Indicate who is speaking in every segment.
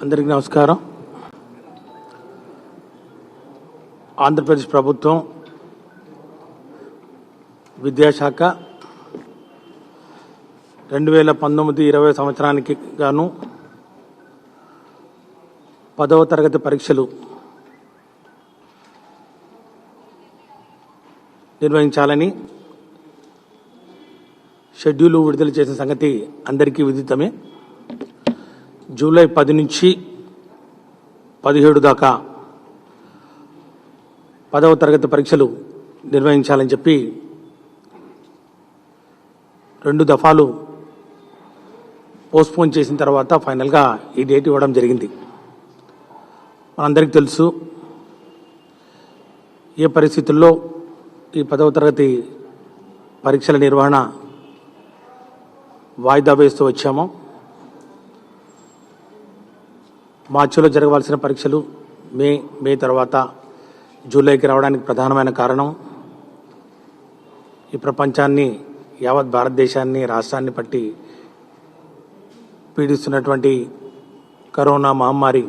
Speaker 1: అందరికీ నమస్కారం. ఆంధ్రప్రదేశ్ ప్రభుత్వం విద్యాశాఖ 2019-20 సంవత్సరానికి గాను 10వ తరగతి పరీక్షలు నిర్వహించాలని షెడ్యూల్ విడుదల చేసిన సంగతి అందరికీ విదితమే. జూలై 10 నుంచి 17 దాకా 10వ తరగతి పరీక్షలు నిర్వహించాలని చెప్పి 2 దఫాలు పోస్ట్పోన్ చేసిన తర్వాత ఫైనల్గా ఈ డేట్ ఇవ్వడం జరిగింది. మనందరికీ తెలుసు ఏ పరిస్థితుల్లో ఈ 10వ తరగతి పరీక్షల నిర్వహణ వాయిదా వేస్తూ వచ్చామో. మార్చిలో జరగవలసిన పరీక్షలు మే తర్వాత జూలైకి రావడానికి ప్రధానమైన కారణం ఈ ప్రపంచాన్ని, యావత్ భారతదేశాన్ని, రాష్ట్రాన్ని పట్టి పీడిస్తున్నటువంటి కరోనా మహమ్మారి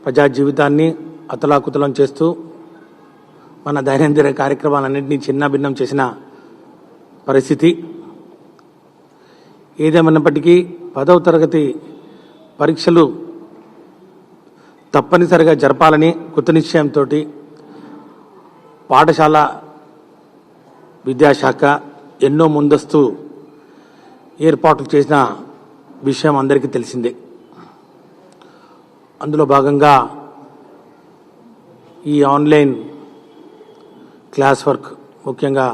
Speaker 1: ప్రజా జీవితాన్ని అతలాకుతలం చేస్తూ మన దైనందిన కార్యక్రమాలన్నింటినీ చిన్నాభిన్నం చేసిన పరిస్థితి. ఏదేమన్నప్పటికీ 10వ తరగతి పరీక్షలు తప్పనిసరిగా జరపాలని కృత నిశ్చయంతో పాఠశాల విద్యాశాఖ ఎన్నో ముందస్తు ఏర్పాట్లు చేసిన విషయం అందరికీ తెలిసిందే. అందులో భాగంగా ఈ ఆన్లైన్ క్లాస్ వర్క్, ముఖ్యంగా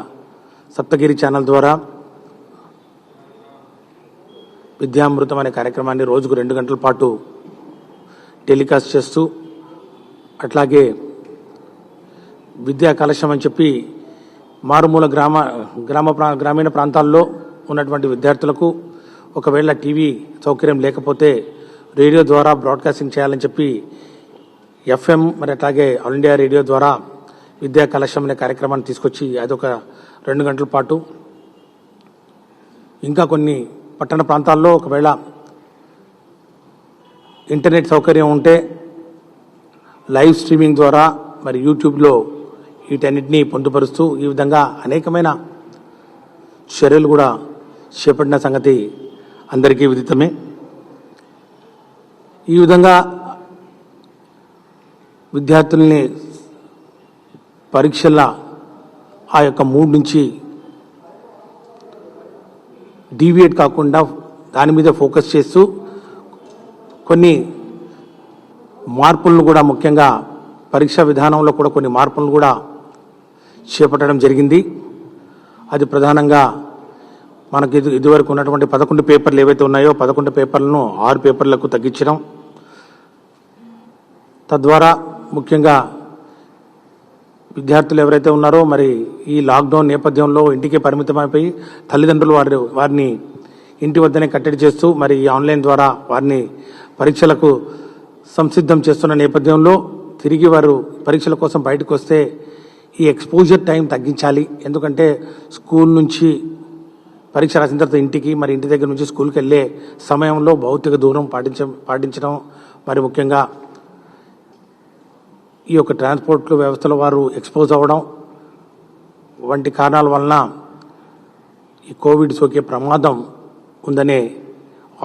Speaker 1: సప్తగిరి ఛానల్ ద్వారా విద్యామృతం అనే కార్యక్రమాన్ని రోజుకు 2 గంటల పాటు టెలికాస్ట్ చేస్తూ, అట్లాగే విద్యా కలశం అని చెప్పి మారుమూల గ్రామీణ ప్రాంతాల్లో ఉన్నటువంటి విద్యార్థులకు ఒకవేళ టీవీ సౌకర్యం లేకపోతే రేడియో ద్వారా బ్రాడ్కాస్టింగ్ చేయాలని చెప్పి FM మరి అట్లాగే ఆల్ ఇండియా రేడియో ద్వారా విద్యా కలశం అనే కార్యక్రమాన్ని తీసుకొచ్చి అదొక 2 గంటల పాటు, ఇంకా కొన్ని పట్టణ ప్రాంతాల్లో ఒకవేళ ఇంటర్నెట్ సౌకర్యం ఉంటే లైవ్ స్ట్రీమింగ్ ద్వారా మరి యూట్యూబ్లో వీటన్నిటినీ పొందుపరుస్తూ ఈ విధంగా అనేకమైన చర్యలు కూడా చేపట్టిన సంగతి అందరికీ విదితమే. ఈ విధంగా విద్యార్థుల్ని పరీక్షల ఆ యొక్క మూడ్ నుంచి డీవియేట్ కాకుండా దాని మీద ఫోకస్ చేస్తూ కొన్ని మార్పులను కూడా, ముఖ్యంగా పరీక్షా విధానంలో కూడా కొన్ని మార్పులను కూడా చేపట్టడం జరిగింది. అది ప్రధానంగా మనకి ఇదివరకు ఉన్నటువంటి 11 పేపర్లు ఏవైతే ఉన్నాయో 11 పేపర్లను 6 పేపర్లకు తగ్గించడం, తద్వారా ముఖ్యంగా విద్యార్థులు ఎవరైతే ఉన్నారో మరి ఈ లాక్డౌన్ నేపథ్యంలో ఇంటికే పరిమితమైపోయి తల్లిదండ్రులు వారిని ఇంటి వద్దనే కట్టడి చేస్తూ మరి ఈ ఆన్లైన్ ద్వారా వారిని పరీక్షలకు సంసిద్ధం చేస్తున్న నేపథ్యంలో తిరిగి వారు పరీక్షల కోసం బయటకు వస్తే ఈ ఎక్స్పోజర్ టైం తగ్గించాలి. ఎందుకంటే స్కూల్ నుంచి పరీక్ష రాసిన తర్వాత ఇంటికి, మరి ఇంటి దగ్గర నుంచి స్కూల్కి వెళ్ళే సమయంలో భౌతిక దూరం పాటించడం, మరి ముఖ్యంగా ఈ యొక్క ట్రాన్స్పోర్ట్ వ్యవస్థలో వారు ఎక్స్పోజ్ అవ్వడం వంటి కారణాల వలన ఈ కోవిడ్ సోకే ప్రమాదం ఉందనే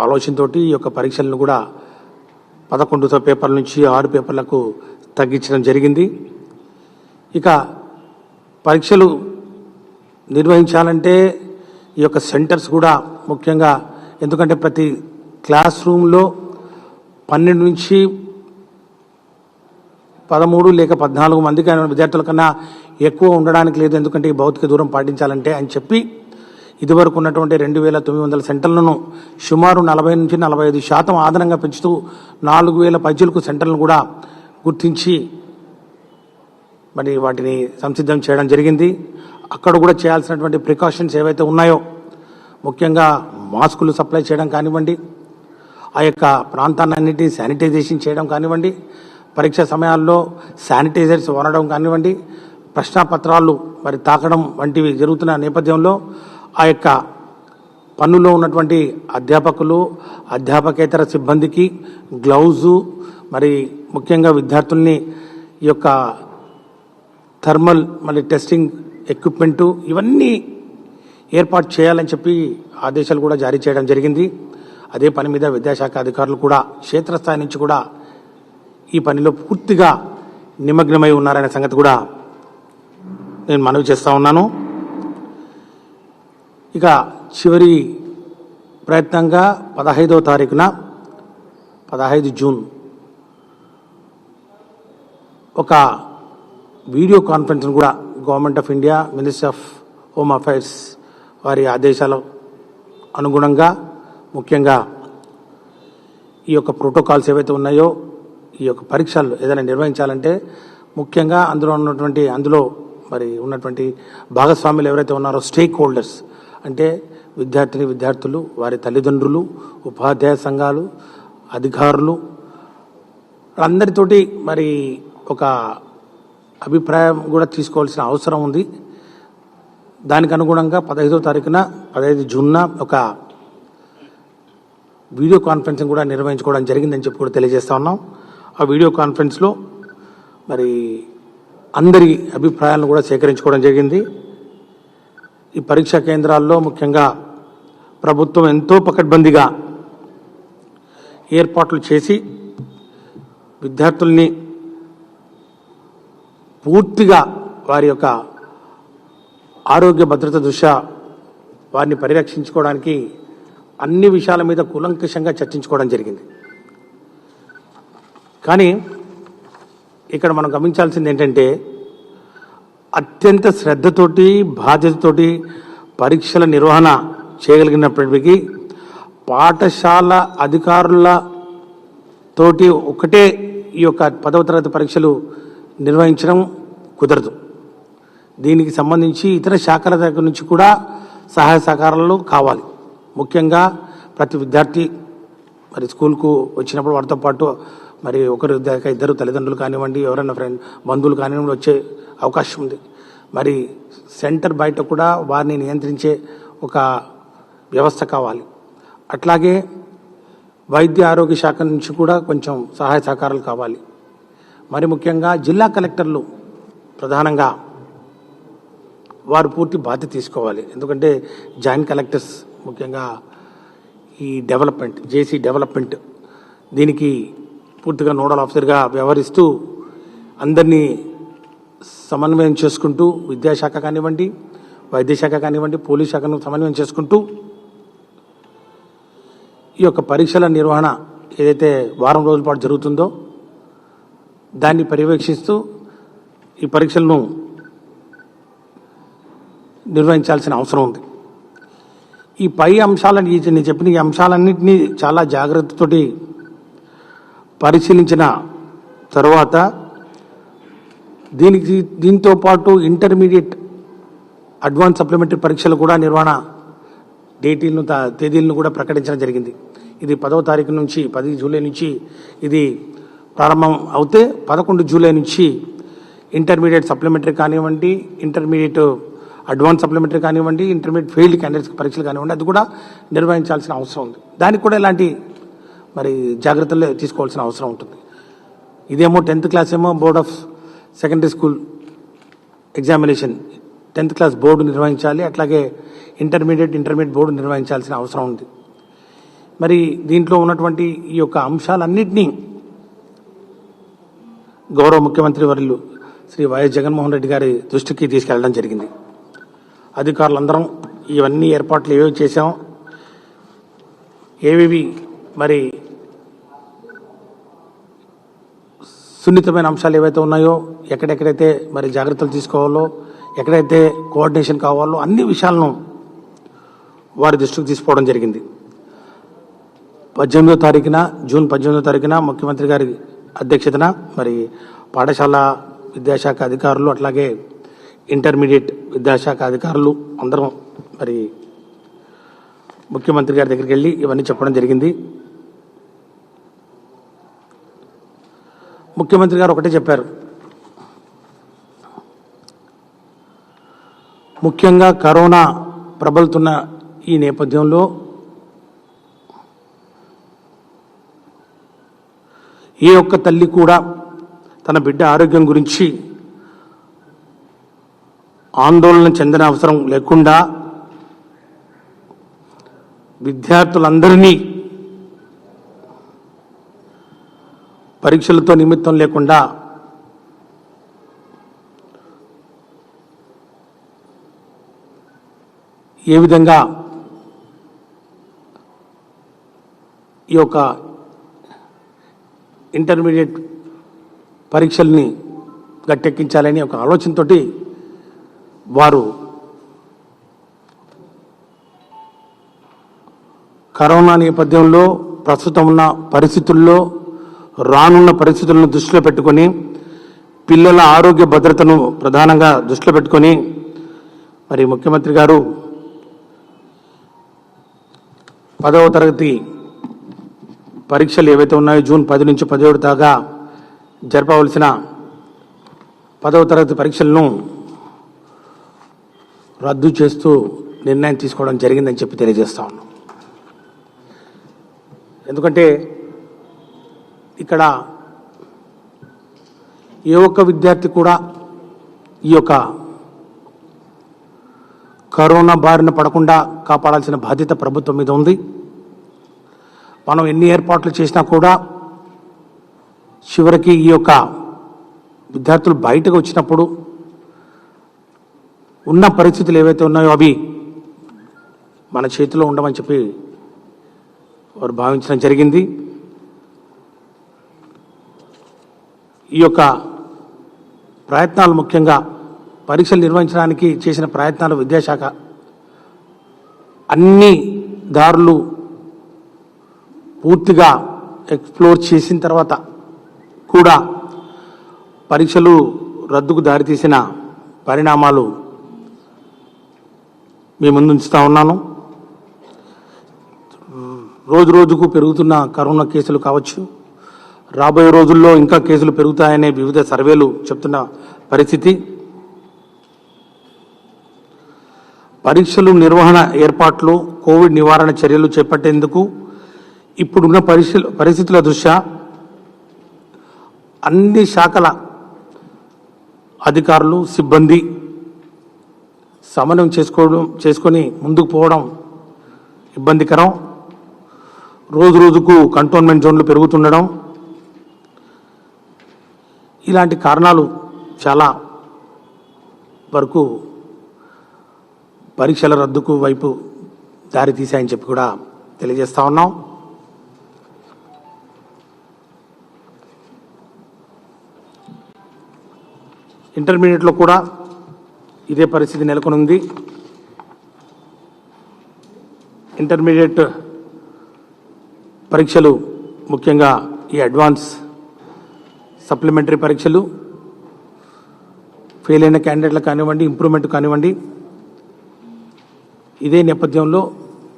Speaker 1: ఆలోచనతో ఈ యొక్క పరీక్షలను కూడా 11 పేపర్ల నుంచి 6 పేపర్లకు తగ్గించడం జరిగింది. ఇక పరీక్షలు నిర్వహించాలంటే ఈ యొక్క సెంటర్స్ కూడా ముఖ్యంగా, ఎందుకంటే ప్రతి క్లాస్ రూమ్లో 12 నుంచి 13 లేక 14 మందికి విద్యార్థుల కన్నా ఎక్కువ ఉండడానికి లేదు. ఎందుకంటే ఈ భౌతిక దూరం పాటించాలంటే అని చెప్పి ఇదివరకు ఉన్నటువంటి 2900 సెంటర్లను సుమారు 40 నుంచి 45% ఆదనంగా పెంచుతూ 4000 పైచిలకు సెంటర్లను కూడా గుర్తించి మరి వాటిని సంసిద్ధం చేయడం జరిగింది. అక్కడ కూడా చేయాల్సినటువంటి ప్రికాషన్స్ ఏవైతే ఉన్నాయో, ముఖ్యంగా మాస్కులు సప్లై చేయడం కానివ్వండి, ఆ యొక్క ప్రాంతాన్నింటినీ శానిటైజేషన్ చేయడం కానివ్వండి, పరీక్ష సమయాల్లో శానిటైజర్స్ వాడడం కానివ్వండి, ప్రశ్నాపత్రాలు మరి తాకడం వంటివి జరుగుతున్న నేపథ్యంలో ఆ యొక్క పనుల్లో ఉన్నటువంటి అధ్యాపకులు, అధ్యాపకేతర సిబ్బందికి గ్లౌజు, మరి ముఖ్యంగా విద్యార్థుల్ని ఈ యొక్క థర్మల్ మరి టెస్టింగ్ ఎక్విప్మెంటు ఇవన్నీ ఏర్పాటు చేయాలని చెప్పి ఆదేశాలు కూడా జారీ చేయడం జరిగింది. అదే పని మీద విద్యాశాఖ అధికారులు కూడా క్షేత్రస్థాయి నుంచి కూడా ఈ పనిలో పూర్తిగా నిమగ్నమై ఉన్నారనే సంగతి కూడా నేను మనవి చేస్తా ఉన్నాను. ఇక చివరి ప్రయత్నంగా 15వ తారీఖున 15 జూన్ ఒక వీడియో కాన్ఫరెన్స్ కూడా government of India, ministry of home affairs వారి ఆదేశాల అనుగుణంగా ముఖ్యంగా ఈ యొక్క ప్రోటోకాల్స్ ఏవైతే ఉన్నాయో ఈ యొక్క పరీక్షలు ఏదైనా నిర్వహించాలంటే ముఖ్యంగా అందులో మరి ఉన్నటువంటి భాగస్వాములు ఎవరైతే ఉన్నారో స్టేక్ హోల్డర్స్ అంటే విద్యార్థులు, వారి తల్లిదండ్రులు, ఉపాధ్యాయ సంఘాలు, అధికారులు అందరితోటి మరి ఒక అభిప్రాయం కూడా తీసుకోవాల్సిన అవసరం ఉంది. దానికి అనుగుణంగా 15వ తారీఖున 15 జూన్న ఒక వీడియో కాన్ఫరెన్సింగ్ కూడా నిర్వహించుకోవడం జరిగిందని చెప్పి కూడా తెలియజేస్తా ఉన్నాం. ఆ వీడియో కాన్ఫరెన్స్లో మరి అందరి అభిప్రాయాలను కూడా సేకరించుకోవడం జరిగింది. ఈ పరీక్షా కేంద్రాల్లో ముఖ్యంగా ప్రభుత్వం ఎంతో పకడ్బందీగా ఏర్పాట్లు చేసి విద్యార్థుల్ని పూర్తిగా వారి యొక్క ఆరోగ్య భద్రత దృష్ట్యా వారిని పరిరక్షించుకోవడానికి అన్ని విషయాల మీద కూలంకషంగా చర్చించుకోవడం జరిగింది. కానీ ఇక్కడ మనం గమనించాల్సింది ఏంటంటే అత్యంత శ్రద్ధతోటి, బాధ్యతతోటి పరీక్షల నిర్వహణ చేయగలిగినప్పటికీ పాఠశాల అధికారుల తోటి ఒకటే ఈ యొక్క 10వ తరగతి పరీక్షలు నిర్వహించడం కుదరదు. దీనికి సంబంధించి ఇతర శాఖల దగ్గర నుంచి కూడా సహాయ సహకారాలు కావాలి. ముఖ్యంగా ప్రతి విద్యార్థి మరి స్కూల్కు వచ్చినప్పుడు వారితో పాటు మరి ఇద్దరు తల్లిదండ్రులు కానివ్వండి, ఎవరైనా బంధువులు కానివ్వండి వచ్చే అవకాశం ఉంది. మరి సెంటర్ బయట కూడా వారిని నియంత్రించే ఒక వ్యవస్థ కావాలి. అట్లాగే వైద్య ఆరోగ్య శాఖ నుంచి కూడా కొంచెం సహాయ సహకారాలు కావాలి. మరి ముఖ్యంగా జిల్లా కలెక్టర్లు ప్రధానంగా వారు పూర్తి బాధ్యత తీసుకోవాలి. ఎందుకంటే జాయింట్ కలెక్టర్స్ ముఖ్యంగా ఈ డెవలప్మెంట్, జేసీ డెవలప్మెంట్ దీనికి పూర్తిగా నోడల్ ఆఫీసర్గా వ్యవహరిస్తూ అందరినీ సమన్వయం చేసుకుంటూ విద్యాశాఖ కానివ్వండి, వైద్యశాఖ కానివ్వండి, పోలీస్ శాఖను సమన్వయం చేసుకుంటూ ఈ యొక్క పరీక్షల నిర్వహణ ఏదైతే వారం రోజుల పాటు జరుగుతుందో దాన్ని పర్యవేక్షిస్తూ ఈ పరీక్షలను నిర్వహించాల్సిన అవసరం ఉంది. ఈ పై అంశాలను నేను చెప్పిన ఈ అంశాలన్నింటినీ చాలా జాగ్రత్తతోటి పరిశీలించిన తర్వాత దీంతో పాటు ఇంటర్మీడియట్ అడ్వాన్స్ సప్లిమెంటరీ పరీక్షలు కూడా నిర్వహణ తేదీలను కూడా ప్రకటించడం జరిగింది. ఇది 10వ తారీఖు నుంచి 10 జూలై నుంచి ఇది ప్రారంభం అవుతే 11 జూలై నుంచి ఇంటర్మీడియట్ సప్లిమెంటరీ కానివ్వండి, ఇంటర్మీడియట్ అడ్వాన్స్ సప్లిమెంటరీ కానివ్వండి, ఇంటర్మీడియట్ ఫెయిల్డ్ క్యాండిడేట్స్ పరీక్షలు కానివ్వండి, అది కూడా నిర్వహించాల్సిన అవసరం ఉంది. దానికి కూడా ఇలాంటి మరి జాగ్రత్తలు తీసుకోవాల్సిన అవసరం ఉంటుంది. ఇదేమో 10th క్లాస్ ఏమో board of secondary school examination 10th class board నిర్వహించాలి. అట్లాగే ఇంటర్మీడియట్ బోర్డు నిర్వహించాల్సిన అవసరం ఉంది. మరి దీంట్లో ఉన్నటువంటి ఈ యొక్క అంశాలన్నింటినీ గౌరవ ముఖ్యమంత్రి వర్యులు శ్రీ వైఎస్ జగన్మోహన్ రెడ్డి గారి దృష్టికి తీసుకెళ్లడం జరిగింది. అధికారులందరం ఇవన్నీ ఏర్పాట్లు ఏవేవి చేశాం, ఏవేవి మరి సున్నితమైన అంశాలు ఏవైతే ఉన్నాయో, ఎక్కడెక్కడైతే మరి జాగ్రత్తలు తీసుకోవాలో, ఎక్కడైతే కోఆర్డినేషన్ కావాలో అన్ని విషయాలను వారి దృష్టికి తీసుకోవడం జరిగింది. 18వ తారీఖున జూన్ 18వ తారీఖున ముఖ్యమంత్రి గారి అధ్యక్షతన మరి పాఠశాల విద్యాశాఖ అధికారులు అట్లాగే ఇంటర్మీడియట్ విద్యాశాఖ అధికారులు అందరం మరి ముఖ్యమంత్రి గారి దగ్గరికి వెళ్ళి ఇవన్నీ చెప్పడం జరిగింది. ముఖ్యమంత్రి గారు ఒకటే చెప్పారు, ముఖ్యంగా కరోనా ప్రబలుతున్న ఈ నేపథ్యంలో ఏ ఒక్క తల్లి కూడా తన బిడ్డ ఆరోగ్యం గురించి ఆందోళన చెందిన అవసరం లేకుండా విద్యార్థులందరినీ పరీక్షలతో నిమిత్తం లేకుండా ఏ విధంగా ఈ యొక్క ఇంటర్మీడియట్ పరీక్షల్ని గట్టెక్కించాలని ఒక ఆలోచనతోటి వారు కరోనా నేపథ్యంలో ప్రస్తుతం ఉన్న పరిస్థితుల్లో రానున్న పరిస్థితులను దృష్టిలో పెట్టుకొని పిల్లల ఆరోగ్య భద్రతను ప్రధానంగా దృష్టిలో పెట్టుకొని మరి ముఖ్యమంత్రి గారు 10వ తరగతి పరీక్షలు ఏవైతే ఉన్నాయో జూన్ 10 నుంచి 17 దాకా జరపవలసిన 10వ తరగతి పరీక్షలను రద్దు చేస్తూ నిర్ణయం తీసుకోవడం జరిగిందని చెప్పి తెలియజేస్తా ఉన్నాం. ఎందుకంటే ఇక్కడ ఏ ఒక్క విద్యార్థి కూడా ఈ యొక్క కరోనా బారిన పడకుండా కాపాడాల్సిన బాధ్యత ప్రభుత్వం మీద ఉంది. మనం ఎన్ని ఏర్పాట్లు చేసినా కూడా చివరికి ఈ యొక్క విద్యార్థులు బయటకు వచ్చినప్పుడు ఉన్న పరిస్థితులు ఏవైతే ఉన్నాయో అవి మన చేతిలో ఉండమని చెప్పి వారు భావించడం జరిగింది. ఈ యొక్క ప్రయత్నాలు ముఖ్యంగా పరీక్షలు నిర్వహించడానికి చేసిన ప్రయత్నాలు విద్యాశాఖ అన్ని దారులు పూర్తిగా ఎక్స్ప్లోర్ చేసిన తర్వాత కూడా పరీక్షలు రద్దుకు దారితీసిన పరిణామాలు మీ ముందు ఉంచుతా ఉన్నాను. రోజు రోజుకు పెరుగుతున్న కరోనా కేసులు కావచ్చు, రాబోయే రోజుల్లో ఇంకా కేసులు పెరుగుతాయనే వివిధ సర్వేలు చెప్తున్న పరిస్థితి. పరీక్షలు నిర్వహణ ఏర్పాట్లు, కోవిడ్ నివారణ చర్యలు చేపట్టేందుకు ఇప్పుడున్న పరిస్థితుల దృష్ట్యా అన్ని శాఖల అధికారులు, సిబ్బంది సమన్వయం చేసుకొని ముందుకు పోవడం ఇబ్బందికరం. రోజు రోజుకు కంటోన్మెంట్ జోన్లు పెరుగుతుండడం, ఇలాంటి కారణాలు చాలా వరకు పరీక్షల రద్దుకు వైపు దారి తీశాయని చెప్పి కూడా తెలియజేస్తా ఉన్నాం. ఇంటర్మీడియట్లో కూడా ఇదే పరిస్థితి నెలకొని ఉంది. ఇంటర్మీడియట్ పరీక్షలు ముఖ్యంగా ఈ అడ్వాన్స్ సప్లిమెంటరీ పరీక్షలు ఫెయిల్ అయిన క్యాండిడేట్లకు కానివ్వండి, ఇంప్రూవ్మెంట్ కానివ్వండి, ఇదే నేపథ్యంలో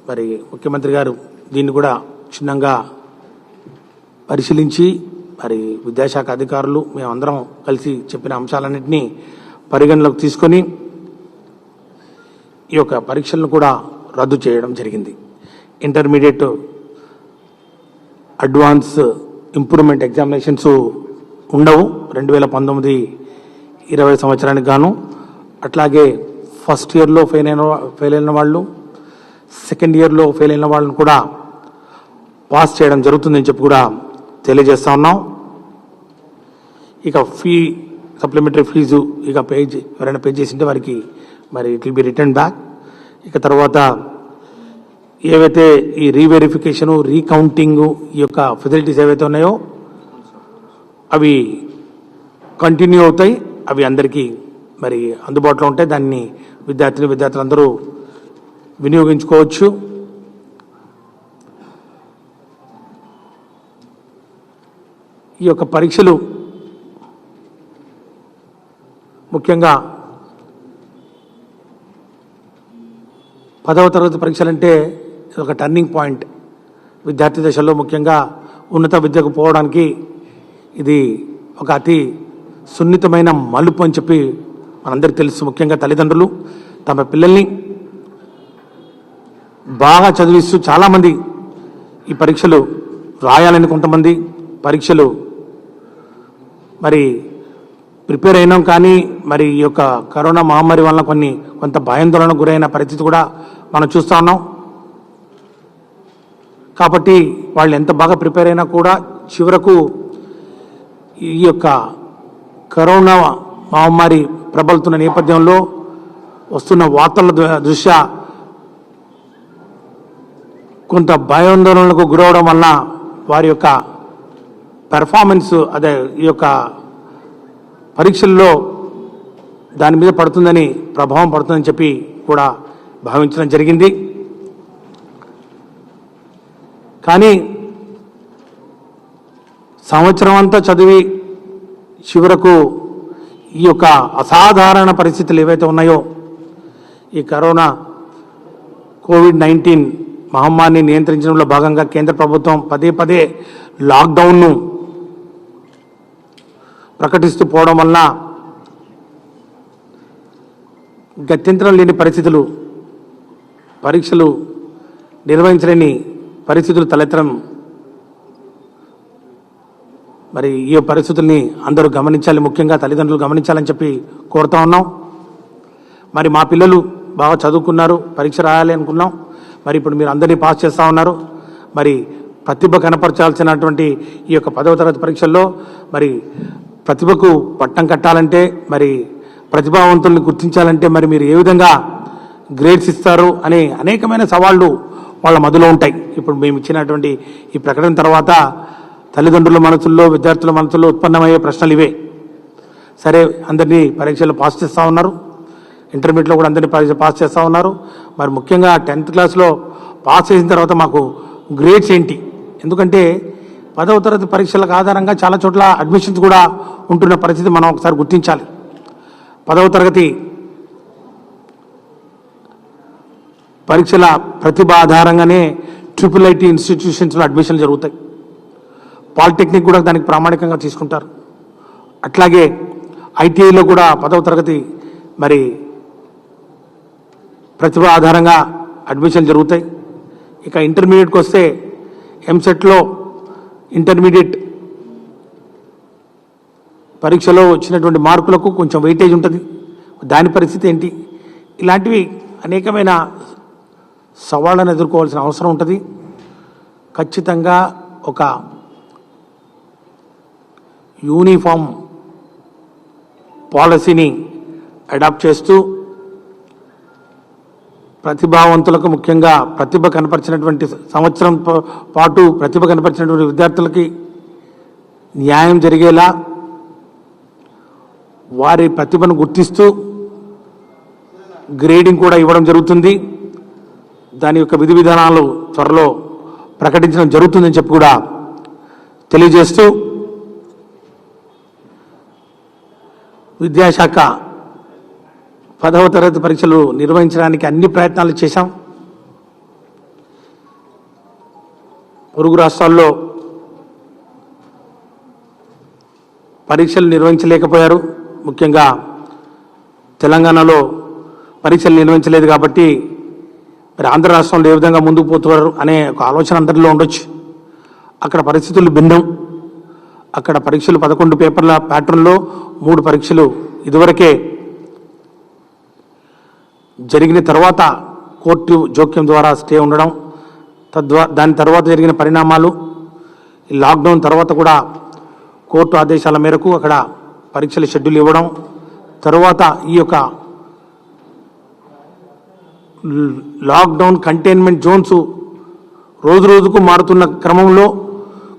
Speaker 1: మరి ముఖ్యమంత్రి గారు దీన్ని కూడా క్షుణ్ణంగా పరిశీలించి మరి విద్యాశాఖ అధికారులు మేమందరం కలిసి చెప్పిన అంశాలన్నింటినీ పరిగణలోకి తీసుకొని ఈ యొక్క పరీక్షలను కూడా రద్దు చేయడం జరిగింది. ఇంటర్మీడియట్ అడ్వాన్స్ ఇంప్రూవ్మెంట్ ఎగ్జామినేషన్స్ ఉండవు 2019-20 సంవత్సరానికి గాను. అట్లాగే ఫస్ట్ ఇయర్లో ఫెయిల్ అయిన వాళ్ళు, సెకండ్ ఇయర్లో ఫెయిల్ అయిన వాళ్ళని కూడా పాస్ చేయడం జరుగుతుందని చెప్పి కూడా తెలియజేస్తా ఉన్నాం. ఇక సప్లిమెంటరీ ఫీజు ఇక ఎవరైనా పే చేసింటే వారికి మరి it will be return back. ఇక తర్వాత ఏవైతే ఈ రీవెరిఫికేషను, రీకౌంటింగు, ఈ యొక్క ఫెసిలిటీస్ ఏవైతే ఉన్నాయో అవి కంటిన్యూ అవుతాయి. అవి అందరికీ మరి అందుబాటులో ఉంటాయి. దాన్ని విద్యార్థులందరూ వినియోగించుకోవచ్చు. ఈ యొక్క పరీక్షలు ముఖ్యంగా 10వ తరగతి పరీక్షలంటే ఒక టర్నింగ్ పాయింట్. విద్యార్థి దశలో ముఖ్యంగా ఉన్నత విద్యకు పోవడానికి ఇది ఒక అతి సున్నితమైన మలుపు అని చెప్పి మనందరికీ తెలుసు. ముఖ్యంగా తల్లిదండ్రులు తమ పిల్లల్ని బాగా చదివిస్తూ చాలామంది ఈ పరీక్షలు రాయాలని కొంతమంది పరీక్షలు మరి ప్రిపేర్ అయినాం, కానీ మరి ఈ యొక్క కరోనా మహమ్మారి వలన కొంత భయాందోళనకు గురైన పరిస్థితి కూడా మనం చూస్తూ ఉన్నాం. కాబట్టి వాళ్ళు ఎంత బాగా ప్రిపేర్ అయినా కూడా చివరకు ఈ యొక్క కరోనా మహమ్మారి ప్రబలుతున్న నేపథ్యంలో వస్తున్న వార్తల దృష్ట్యా కొంత భయాందోళనలకు గురవడం వలన వారి యొక్క పెర్ఫార్మెన్స్ అదే ఈ యొక్క పరీక్షల్లో దాని మీద పడుతుందని ప్రభావం పడుతుందని చెప్పి కూడా భావించడం జరిగింది. కానీ సంవత్సరం అంతా చదివి చివరకు ఈ యొక్క అసాధారణ పరిస్థితులు ఏవైతే ఉన్నాయో ఈ కరోనా కోవిడ్-19 మహమ్మారిని నియంత్రించడంలో భాగంగా కేంద్ర ప్రభుత్వం పదే లాక్డౌన్ను ప్రకటిస్తూ పోవడం వలన గత్యంతరం లేని పరిస్థితులు, పరీక్షలు నిర్వహించలేని పరిస్థితులు తలెత్తడం, మరి ఈ పరిస్థితుల్ని అందరూ గమనించాలి, ముఖ్యంగా తల్లిదండ్రులు గమనించాలని చెప్పి కోరుతా ఉన్నాం. మరి మా పిల్లలు బాగా చదువుకున్నారు, పరీక్ష రాయాలి అనుకున్నాం, మరి ఇప్పుడు మీరు అందరినీ పాస్ చేస్తూ ఉన్నారు. మరి ప్రతిభ కనపరచాల్సినటువంటి ఈ యొక్క 10వ తరగతి పరీక్షల్లో మరి ప్రతిభకు పట్టం కట్టాలంటే, మరి ప్రతిభావంతుల్ని గుర్తించాలంటే మరి మీరు ఏ విధంగా గ్రేడ్స్ ఇస్తారు అనే అనేకమైన సవాళ్లు వాళ్ళ మధ్యలో ఉంటాయి. ఇప్పుడు మేము ఇచ్చినటువంటి ఈ ప్రకటన తర్వాత తల్లిదండ్రుల మనసుల్లో, విద్యార్థుల మనసుల్లో ఉత్పన్నమయ్యే ప్రశ్నలు ఇవే. సరే, అందరినీ పరీక్షలు పాస్ చేస్తూ ఉన్నారు, ఇంటర్మీడియట్లో కూడా అందరినీ పరీక్ష పాస్ చేస్తూ ఉన్నారు. మరి ముఖ్యంగా 10th క్లాస్లో పాస్ చేసిన తర్వాత మాకు గ్రేడ్స్ ఏంటి? ఎందుకంటే 10వ తరగతి పరీక్షలకు ఆధారంగా చాలా చోట్ల అడ్మిషన్స్ కూడా ఉంటున్న పరిస్థితి మనం ఒకసారి గుర్తించాలి. 10వ తరగతి పరీక్షల ప్రతిభ ఆధారంగానే IIIT ఇన్స్టిట్యూషన్స్లో అడ్మిషన్లు జరుగుతాయి. పాలిటెక్నిక్ కూడా దానికి ప్రామాణికంగా తీసుకుంటారు. అట్లాగే ITIలో కూడా 10వ తరగతి మరి ప్రతిభ ఆధారంగా అడ్మిషన్లు జరుగుతాయి. ఇక ఇంటర్మీడియట్కి వస్తే ఎంసెట్లో ఇంటర్మీడియట్ పరీక్షలో వచ్చినటువంటి మార్కులకు కొంచెం వెయిటేజ్ ఉంటుంది. దాని పరిస్థితి ఏంటి? ఇలాంటివి అనేకమైన సవాళ్ళను ఎదుర్కోవాల్సిన అవసరం ఉంటుంది. ఖచ్చితంగా ఒక యూనిఫామ్ పాలసీని అడాప్ట్ చేస్తూ ప్రతిభావంతులకు, ముఖ్యంగా ప్రతిభ కనపరిచినటువంటి సంవత్సరం పాటు ప్రతిభ కనపరిచినటువంటి విద్యార్థులకి న్యాయం జరిగేలా వారి ప్రతిభను గుర్తిస్తూ గ్రేడింగ్ కూడా ఇవ్వడం జరుగుతుంది. దాని యొక్క విధి విధానాలు త్వరలో ప్రకటించడం జరుగుతుందని చెప్పి కూడా తెలియజేస్తూ విద్యాశాఖ 10వ తరగతి పరీక్షలు నిర్వహించడానికి అన్ని ప్రయత్నాలు చేశాం. పొరుగు రాష్ట్రాల్లో పరీక్షలు నిర్వహించలేకపోయారు. ముఖ్యంగా తెలంగాణలో పరీక్షలు నిర్వహించలేదు కాబట్టి మరి ఆంధ్ర రాష్ట్రంలో ఏ విధంగా ముందుకు పోతున్నారు అనే ఒక ఆలోచన అందరిలో ఉండొచ్చు. అక్కడ పరిస్థితులు భిన్నం. అక్కడ పరీక్షలు 11 పేపర్ల ప్యాటర్న్లో 3 పరీక్షలు ఇదివరకే జరిగిన తర్వాత కోర్టు జోక్యం ద్వారా స్టే ఉండడం, దాని తర్వాత జరిగిన పరిణామాలు, లాక్డౌన్ తర్వాత కూడా కోర్టు ఆదేశాల మేరకు అక్కడ పరీక్షల షెడ్యూల్ ఇవ్వడం, తర్వాత ఈ యొక్క లాక్డౌన్ కంటైన్మెంట్ జోన్స్ రోజు రోజుకు మారుతున్న క్రమంలో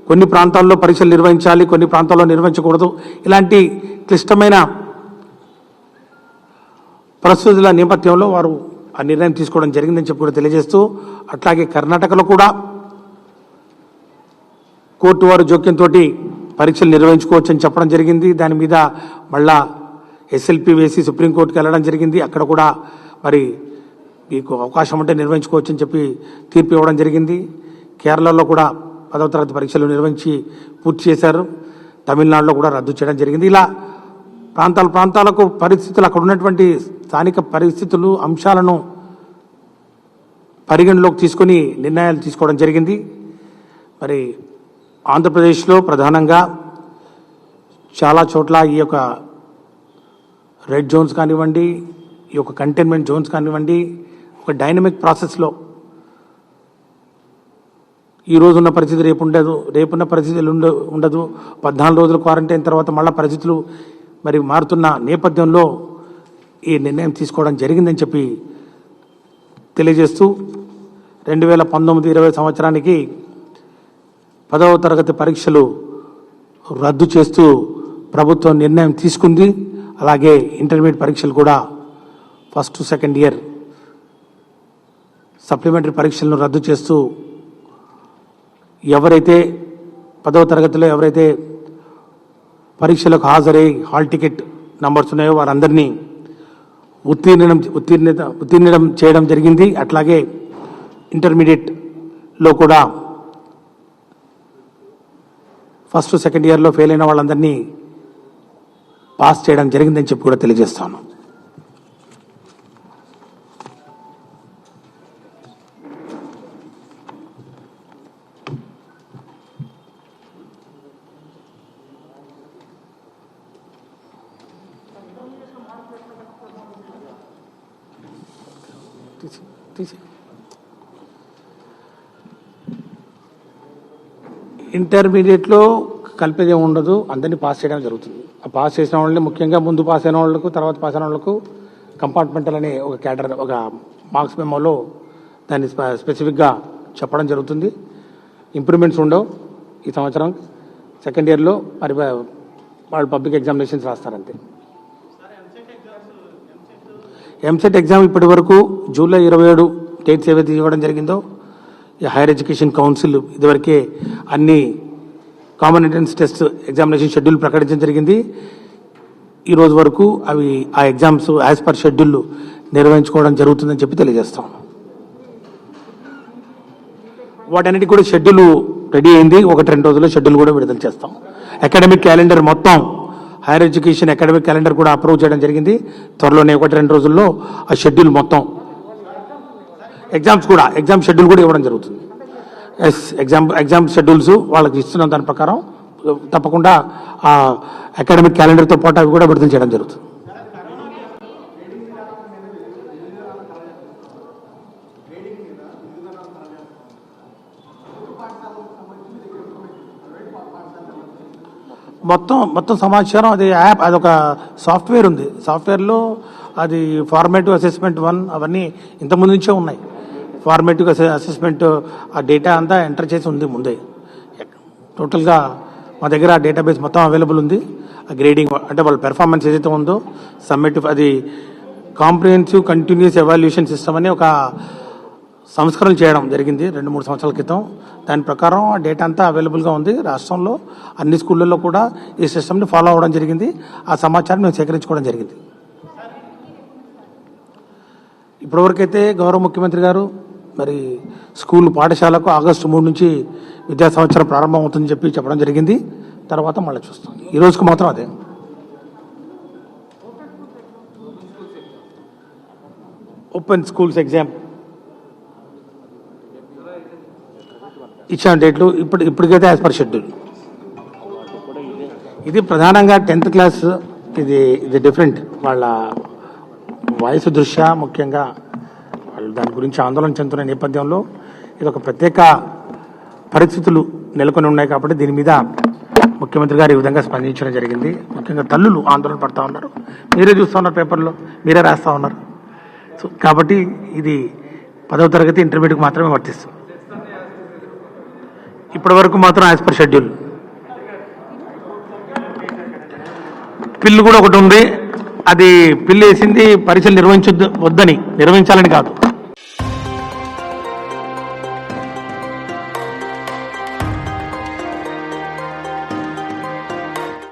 Speaker 1: కొన్ని ప్రాంతాల్లో పరీక్షలు నిర్వహించాలి, కొన్ని ప్రాంతాల్లో నిర్వహించకూడదు. ఇలాంటి క్లిష్టమైన పరిస్థితుల నేపథ్యంలో వారు ఆ నిర్ణయం తీసుకోవడం జరిగిందని చెప్పి కూడా తెలియజేస్తూ, అట్లాగే కర్ణాటకలో కూడా కోర్టు వారు జోక్యంతో పరీక్షలు నిర్వహించుకోవచ్చని చెప్పడం జరిగింది. దాని మీద మళ్ళా ఎస్ఎల్పి వేసి సుప్రీంకోర్టుకి వెళ్ళడం జరిగింది. అక్కడ కూడా మరి మీకు అవకాశం ఉంటే నిర్వహించుకోవచ్చని చెప్పి తీర్పు ఇవ్వడం జరిగింది. కేరళలో కూడా 10వ తరగతి పరీక్షలు నిర్వహించి పూర్తి చేశారు. తమిళనాడులో కూడా రద్దు చేయడం జరిగింది. ఇలా ప్రాంతాలకు పరిస్థితులు, అక్కడ ఉన్నటువంటి స్థానిక పరిస్థితులు, అంశాలను పరిగణలోకి తీసుకొని నిర్ణయాలు తీసుకోవడం జరిగింది. మరి ఆంధ్రప్రదేశ్లో ప్రధానంగా చాలా చోట్ల ఈ యొక్క రెడ్ జోన్స్ కానివ్వండి, ఈ యొక్క కంటైన్మెంట్ జోన్స్ కానివ్వండి, ఒక డైనమిక్ ప్రాసెస్లో ఈ రోజున్న పరిస్థితి రేపు ఉండదు, రేపున్న పరిస్థితులు ఉండదు. 14 రోజుల క్వారంటైన్ తర్వాత మళ్ళీ పరిస్థితులు మరి మారుతున్న నేపథ్యంలో ఈ నిర్ణయం తీసుకోవడం జరిగిందని చెప్పి తెలియజేస్తూ 2019-20 సంవత్సరానికి 10వ తరగతి పరీక్షలు రద్దు చేస్తూ ప్రభుత్వం నిర్ణయం తీసుకుంది. అలాగే ఇంటర్మీడియట్ పరీక్షలు కూడా ఫస్ట్ సెకండ్ ఇయర్ సప్లిమెంటరీ పరీక్షలను రద్దు చేస్తూ ఎవరైతే 10వ తరగతిలో ఎవరైతే పరీక్షలకు హాజరై హాల్ టికెట్ నంబర్స్ ఉన్నాయో వారందరినీ ఉత్తీర్ణం చేయడం జరిగింది. అట్లాగే ఇంటర్మీడియట్లో కూడా ఫస్ట్ సెకండ్ ఇయర్లో ఫెయిల్ అయిన వాళ్ళందరినీ పాస్ చేయడం జరిగిందని చెప్పి కూడా తెలియజేస్తాను. ఇంటర్మీడియట్లో కలిపేది ఉండదు, అందరినీ పాస్ చేయడం జరుగుతుంది. ఆ పాస్ చేసిన వాళ్ళని ముఖ్యంగా ముందు పాస్ అయిన వాళ్ళకు, తర్వాత పాస్ అయిన వాళ్ళకు కంపార్ట్మెంటల్ అనే ఒక క్యాడర్, ఒక మార్క్స్ మెమోలో దాన్ని స్పెసిఫిక్గా చెప్పడం జరుగుతుంది. ఇంప్రూవ్మెంట్స్ ఉండవు ఈ సంవత్సరం. సెకండ్ ఇయర్లో మరి వాళ్ళు పబ్లిక్ ఎగ్జామినేషన్స్ రాస్తారంతే. ఎంసెట్ ఎగ్జామ్ ఇప్పటి వరకు జూలై 27 డేట్స్ ఏవైతే ఇవ్వడం జరిగిందో, ఈ హైయర్ ఎడ్యుకేషన్ కౌన్సిల్ ఇదివరకే అన్ని common entrance test examination schedule ప్రకటించడం జరిగింది. ఈ రోజు వరకు ఆ ఎగ్జామ్స్ యాజ్ పర్ షెడ్యూల్ నిర్వహించుకోవడం జరుగుతుందని చెప్పి తెలియజేస్తాం. వాటన్నిటికీ కూడా షెడ్యూల్ రెడీ అయింది. 1-2 రోజుల్లో షెడ్యూల్ కూడా విడుదల చేస్తాం. అకాడమిక్ క్యాలెండర్ మొత్తం హైయర్ ఎడ్యుకేషన్ అకాడమిక్ క్యాలెండర్ కూడా అప్రూవ్ చేయడం జరిగింది. త్వరలోనే 1-2 రోజుల్లో ఆ షెడ్యూల్ మొత్తం ఎగ్జామ్ షెడ్యూల్ కూడా ఇవ్వడం జరుగుతుంది. ఎగ్జామ్ షెడ్యూల్స్ వాళ్ళకి ఇస్తున్న దాని ప్రకారం తప్పకుండా ఆ అకాడమిక్ క్యాలెండర్తో పాటు అవి కూడా విడుదల చేయడం జరుగుతుంది. మొత్తం సమాచారం అది యాప్, అదొక సాఫ్ట్వేర్ ఉంది. సాఫ్ట్వేర్లో అది ఫార్మేటివ్ అసెస్మెంట్ 1 అవన్నీ ఇంతకుముందు నుంచే ఉన్నాయి. ఫార్మేటివ్ అసెస్మెంట్ ఆ డేటా అంతా ఎంటర్ చేసి ఉంది ముందే. టోటల్గా మా దగ్గర ఆ డేటాబేస్ మొత్తం అవైలబుల్ ఉంది. ఆ గ్రేడింగ్ అంటే వాళ్ళ పెర్ఫార్మెన్స్ ఏదైతే ఉందో సమ్మేటివ్, అది కాంప్రిహెన్సివ్ కంటిన్యూస్ ఎవాల్యుయేషన్ సిస్టమ్ అని ఒక సంస్కరణ చేయడం జరిగింది 2-3 సంవత్సరాల క్రితం. దాని ప్రకారం ఆ డేటా అంతా అవైలబుల్గా ఉంది. రాష్ట్రంలో అన్ని స్కూళ్ళల్లో కూడా ఈ సిస్టమ్ని ఫాలో అవ్వడం జరిగింది. ఆ సమాచారం మేము సేకరించుకోవడం జరిగింది. ఇప్పటివరకైతే గౌరవ ముఖ్యమంత్రి గారు మరి స్కూల్ పాఠశాలకు ఆగస్టు 3 నుంచి విద్యా సంవత్సరం ప్రారంభం అవుతుందని చెప్పడం జరిగింది. తర్వాత మళ్ళీ చూస్తాం. ఈ రోజుకు మాత్రం అదే. ఓపెన్ స్కూల్స్ ఎగ్జామ్ ఇచ్చిన డేట్లు ఇప్పటికైతే యాజ్ పర్ షెడ్యూల్. ఇది ప్రధానంగా 10th క్లాస్. ఇది డిఫరెంట్. వాళ్ళ వయసు దృష్ట్యా ముఖ్యంగా వాళ్ళు దాని గురించి ఆందోళన చెందుతున్న నేపథ్యంలో ఇది ఒక ప్రత్యేక పరిస్థితులు నెలకొని ఉన్నాయి కాబట్టి దీని మీద ముఖ్యమంత్రి గారు ఈ విధంగా స్పందించడం జరిగింది. ముఖ్యంగా తల్లులు ఆందోళన పడతా ఉన్నారు. మీరే చూస్తూ ఉన్నారు, పేపర్లో మీరే రాస్తూ ఉన్నారు. సో కాబట్టి ఇది 10వ తరగతి ఇంటర్మీడియట్కి మాత్రమే వర్తిస్తుంది. ఇప్పటి వరకు మాత్రం యాజ్ పర్ షెడ్యూల్. పిల్లు కూడా ఒకటి ఉంది. అది పిల్లు వేసింది పరీక్షలు నిర్వహించాలని కాదు,